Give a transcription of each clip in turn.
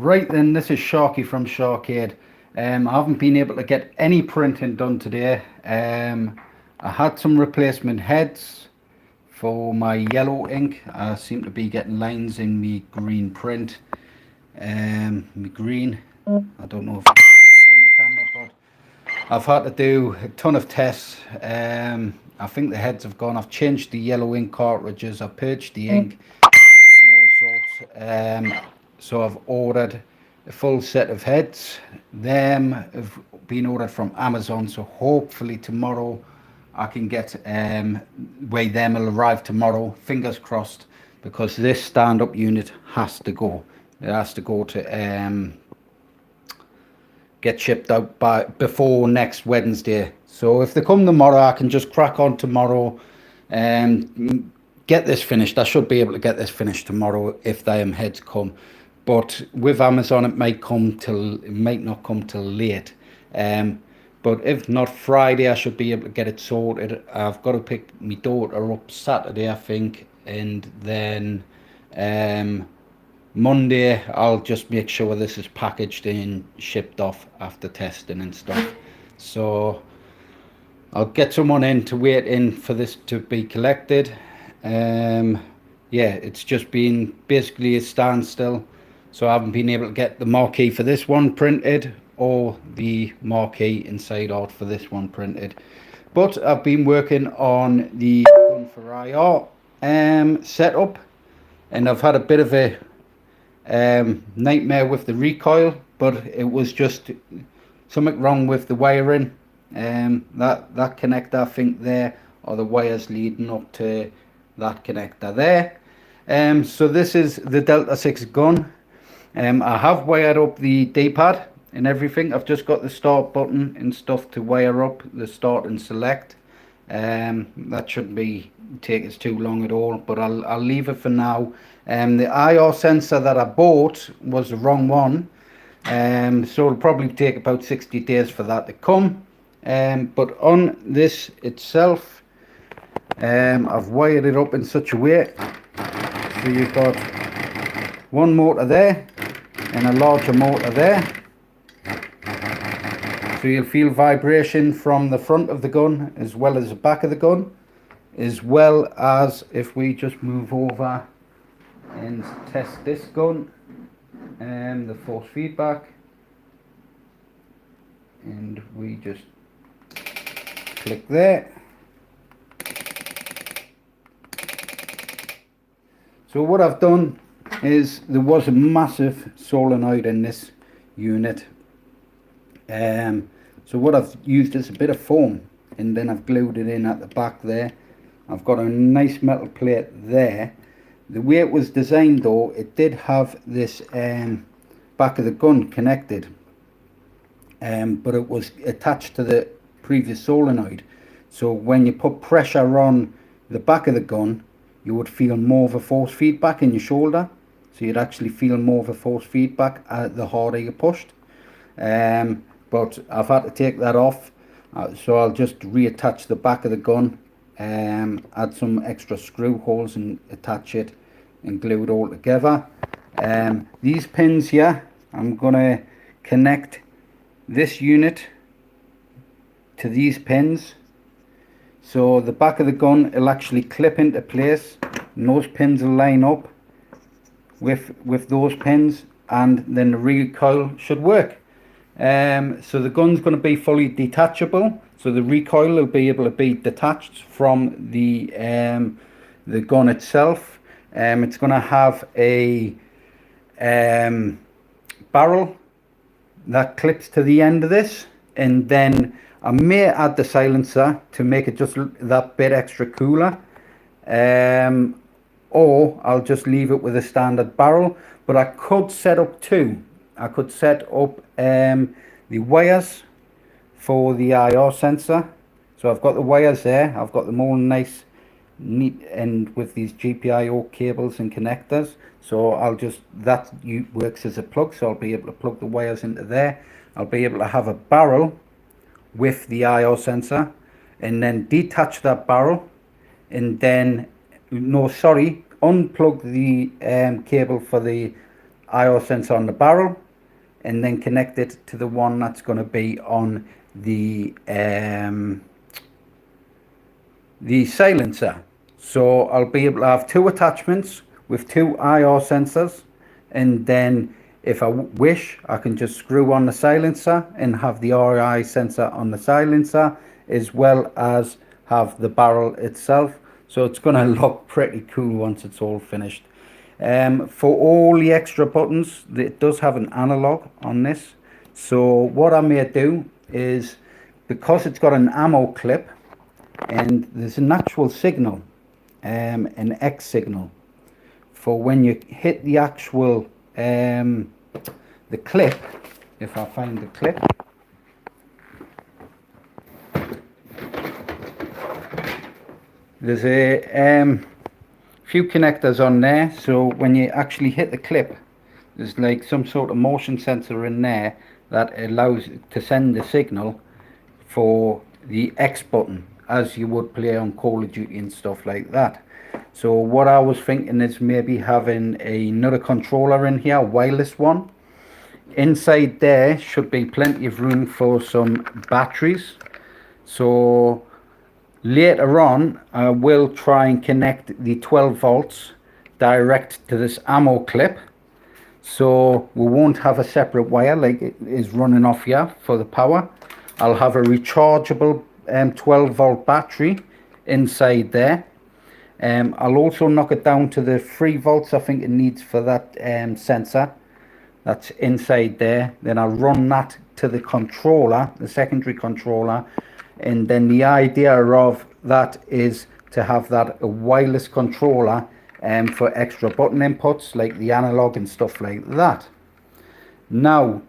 Right then, this is Sharky from SHAR-KADE. I haven't been able to get any printing done today. I had some replacement heads for my yellow ink. I seem to be getting lines in the green print. My green, I don't know if you can get on the camera, but I've had to do a ton of tests. I think the heads have gone. I've changed the yellow ink cartridges. I've purged the ink and all sorts. So I've ordered a full set of heads. Them have been ordered from Amazon, so hopefully tomorrow I can get them will arrive tomorrow, fingers crossed, because this stand-up unit has to go. It has to go to get shipped out before next Wednesday. So if they come tomorrow, I can just crack on tomorrow and get this finished. I should be able to get this finished tomorrow if them heads come. But with Amazon, it might not come till late. But if not Friday, I should be able to get it sorted. I've got to pick my daughter up Saturday, I think, and then Monday I'll just make sure this is packaged and shipped off after testing and stuff. So I'll get someone in to wait in for this to be collected. Yeah, it's just been basically a standstill. So I haven't been able to get the marquee for this one printed or the marquee inside out for this one printed. But I've been working on the gun for IR setup, and I've had a bit of a nightmare with the recoil, but it was just something wrong with the wiring. That connector, I think there are the wires leading up to that connector there. So this is the Delta 6 gun. I have wired up the D-pad and everything. I've just got the start button and stuff to wire up the start and select. That shouldn't take us too long at all, but I'll leave it for now. The IR sensor that I bought was the wrong one, so it'll probably take about 60 days for that to come. But on this itself, I've wired it up in such a way so you've got one motor there and a larger motor there, so you'll feel vibration from the front of the gun as well as the back of the gun, as well as if we just move over and test this gun and the force feedback, and we just click there. So what I've done is there was a massive solenoid in this unit, so what I've used is a bit of foam, and then I've glued it in at the back there. I've got a nice metal plate there. The way it was designed though, it did have this back of the gun connected, but it was attached to the previous solenoid, so when you put pressure on the back of the gun, you would feel more of a force feedback in your shoulder. So you'd actually feel more of a force feedback the harder you pushed. But I've had to take that off, so I'll just reattach the back of the gun, add some extra screw holes and attach it and glue it all together. These pins here, I'm going to connect this unit to these pins. So the back of the gun will actually clip into place, and those pins will line up with those pins, and then the recoil should work. So the gun's going to be fully detachable, so the recoil will be able to be detached from the gun itself. It's going to have a barrel that clips to the end of this, and then I may add the silencer to make it just that bit extra cooler, or I'll just leave it with a standard barrel. But I could set up two. I could set up the wires for the IR sensor. So I've got the wires there, I've got them all nice neat and with these GPIO cables and connectors. So that works as a plug, so I'll be able to plug the wires into there. I'll be able to have a barrel with the IR sensor, and then detach that barrel, and then unplug the cable for the IR sensor on the barrel, and then connect it to the one that's going to be on the silencer. So I'll be able to have two attachments with two IR sensors, and then if I wish, I can just screw on the silencer and have the RI sensor on the silencer, as well as have the barrel itself. So it's going to look pretty cool once it's all finished. For all the extra buttons, it does have an analog on this. So what I may do is, because it's got an ammo clip and there's an actual signal, an X signal, for when you hit the actual the clip. If I find the clip, there's a few connectors on there, so when you actually hit the clip, there's like some sort of motion sensor in there that allows it to send the signal for the X button, as you would play on Call of Duty and stuff like that. So what I was thinking is maybe having another controller in here, a wireless one. Inside there should be plenty of room for some batteries. So later on I will try and connect the 12 volts direct to this ammo clip, so we won't have a separate wire like it is running off here for the power. I'll have a rechargeable 12 volt battery inside there. I'll also knock it down to the 3 volts I think it needs for that sensor that's inside there. Then I'll run that to the controller, the secondary controller, and then the idea of that is to have that a wireless controller for extra button inputs like the analog and stuff like that. Now,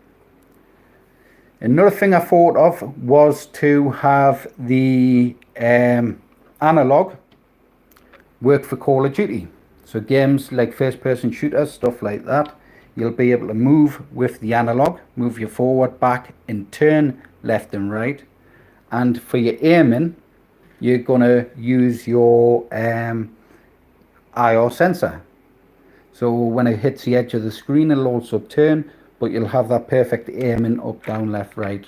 another thing I thought of was to have the analog work for Call of Duty. So games like first person shooters, stuff like that, you'll be able to move with the analog, move your forward, back, and turn left and right. And for your aiming, you're going to use your IR sensor. So when it hits the edge of the screen, it'll also turn, but you'll have that perfect aiming up, down, left, right,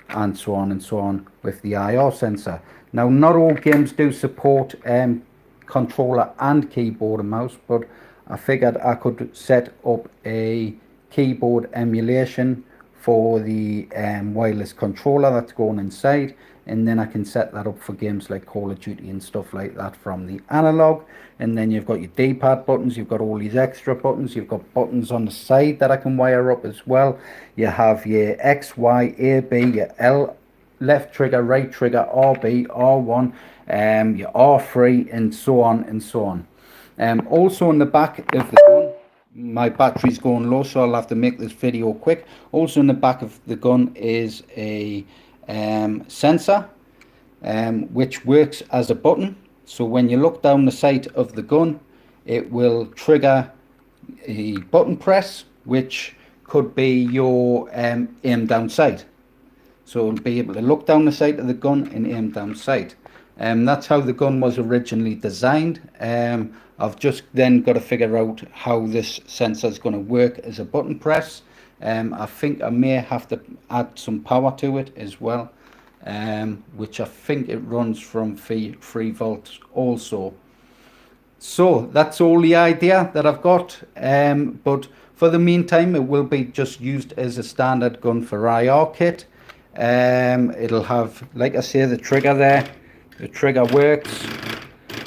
and so on with the IR sensor. Now, not all games do support controller and keyboard and mouse, but I figured I could set up a keyboard emulation for the wireless controller that's going inside, and then I can set that up for games like Call of Duty and stuff like that from the analog. And then you've got your D-pad buttons, you've got all these extra buttons, you've got buttons on the side that I can wire up as well. You have your X, Y, A, B, your L, left trigger, right trigger, RB, R1, your R3, and so on and so on. Also in the back of the gun, my battery's going low, so I'll have to make this video quick. Also in the back of the gun is a sensor which works as a button. So when you look down the sight of the gun, it will trigger a button press, which could be your aim down sight. So it'll be able to look down the sight of the gun and aim down sight. That's how the gun was originally designed. I've just then got to figure out how this sensor is going to work as a button press. I think I may have to add some power to it as well, which I think it runs from 3 volts also. So that's all the idea that I've got, but for the meantime it will be just used as a standard gun for IR kit. It'll have, like I say, the trigger there. The trigger works.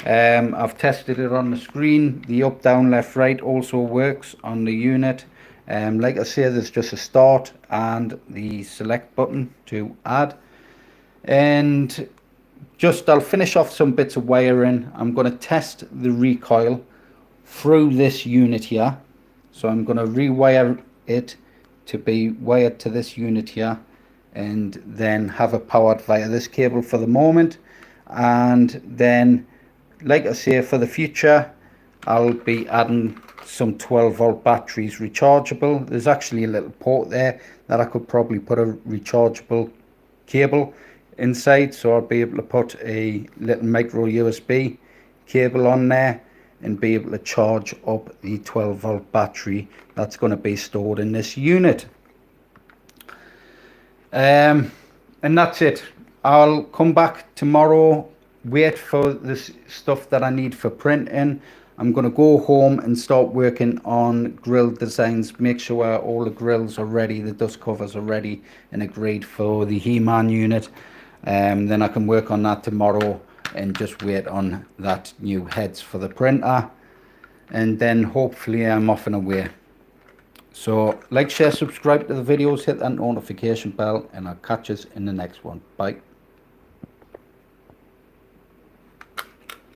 I've tested it on the screen. The up, down, left, right also works on the unit. Like I say, there's just a start and the select button to add. And just I'll finish off some bits of wiring. I'm going to test the recoil through this unit here. So I'm going to rewire it to be wired to this unit here, and then have it powered via this cable for the moment. And then, like I say, for the future I'll be adding some 12 volt batteries, rechargeable. There's actually a little port there that I could probably put a rechargeable cable inside, so I'll be able to put a little micro USB cable on there, and be able to charge up the 12-volt battery that's going to be stored in this unit. And that's it. I'll come back tomorrow, wait for this stuff that I need for printing. I'm going to go home and start working on grill designs, make sure all the grills are ready, the dust covers are ready and agreed for the He-Man unit. Then I can work on that tomorrow and just wait on that new heads for the printer, and then hopefully I'm off and away. So like, share, subscribe to the videos, hit that notification bell, and I'll catch us in the next one. Bye.